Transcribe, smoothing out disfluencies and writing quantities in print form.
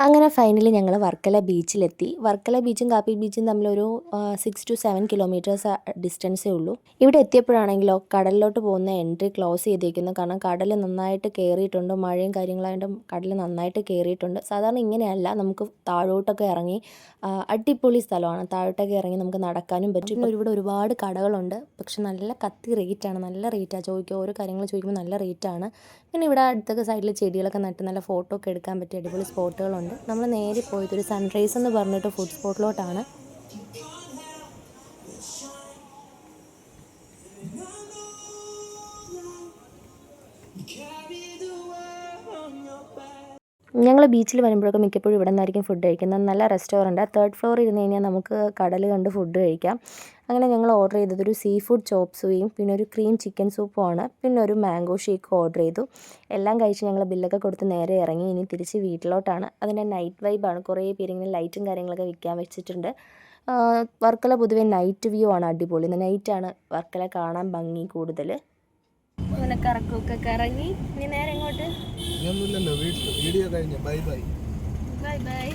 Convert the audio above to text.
അങ്ങനെ ഫൈനലി ഞങ്ങൾ വർക്കല ബീച്ചിലെത്തി. വർക്കല ബീച്ചും കാപ്പി ബീച്ചും തമ്മിലൊരു 6 to 7 കിലോമീറ്റേഴ്സ് ഡിസ്റ്റൻസേ ഉള്ളൂ. ഇവിടെ എത്തിയപ്പോഴാണെങ്കിലോ കടലിലോട്ട് പോകുന്ന എൻട്രി ക്ലോസ് ചെയ്തേക്കുന്നു. കാരണം കടൽ നന്നായിട്ട് കയറിയിട്ടുണ്ട്. മഴയും കാര്യങ്ങളായിട്ടും കടൽ നന്നായിട്ട് കയറിയിട്ടുണ്ട്. സാധാരണ ഇങ്ങനെയല്ല, നമുക്ക് താഴോട്ടൊക്കെ ഇറങ്ങി അടിപൊളി സ്ഥലമാണ്. താഴോട്ടൊക്കെ ഇറങ്ങി നമുക്ക് നടക്കാനും പറ്റും. പിന്നെ ഇവിടെ ഒരുപാട് കടകളുണ്ട്. പക്ഷെ നല്ല കത്തി റേറ്റാണ്, നല്ല റേറ്റാണ്. ചോദിക്കുക ഓരോ കാര്യങ്ങൾ ചോദിക്കുമ്പോൾ നല്ല റേറ്റാണ്. പിന്നെ ഇവിടെ അടുത്തൊക്കെ സൈഡിൽ ചെടികളൊക്കെ നട്ട് നല്ല ഫോട്ടോ ഒക്കെ എടുക്കാൻ പറ്റിയ അടിപൊളി സ്പോട്ടുകളുണ്ട്. നമ്മൾ നേരെ പോയത് ഒരു സൺറൈസ് എന്ന് പറഞ്ഞിട്ട് ഫുഡ് സ്പോട്ടിലോട്ടാണ്. ഞങ്ങൾ ബീച്ചിൽ വരുമ്പോഴൊക്കെ മിക്കപ്പോഴും ഇവിടെ നിന്നായിരിക്കും ഫുഡ് കഴിക്കുന്നത്. നല്ല റെസ്റ്റോറൻറ്റാണ്. 3rd ഫ്ലോറിൽ ഇരുന്ന് കഴിഞ്ഞാൽ നമുക്ക് കടൽ കണ്ട് ഫുഡ് കഴിക്കാം. അങ്ങനെ ഞങ്ങൾ ഓർഡർ ചെയ്തത് ഒരു സീ ഫുഡ് ചോപ്പ് സുയും പിന്നെ ഒരു ക്രീം ചിക്കൻ സൂപ്പുമാണ്. പിന്നെ ഒരു മാംഗോ ഷേക്ക് ഓർഡർ ചെയ്തു. എല്ലാം കഴിച്ച് ഞങ്ങൾ ബില്ലൊക്കെ കൊടുത്ത് നേരെ ഇറങ്ങി. ഇനി തിരിച്ച് വീട്ടിലോട്ടാണ്. അതിൻ്റെ നൈറ്റ് വൈബാണ്. കുറേ പേരിങ്ങനെ ലൈറ്റും കാര്യങ്ങളൊക്കെ വിൽക്കാൻ വെച്ചിട്ടുണ്ട്. വർക്കല പൊതുവെ നൈറ്റ് വ്യൂ ആണ് അടിപൊളി. നൈറ്റാണ് വർക്കല കാണാൻ ഭംഗി കൂടുതൽ. അങ്ങനെ കറക്കമൊക്കെ കറങ്ങി ഇനി നേരെ ഇങ്ങോട്ട്. വീഡിയോ കഴിഞ്ഞു. Bye bye. Bye bye.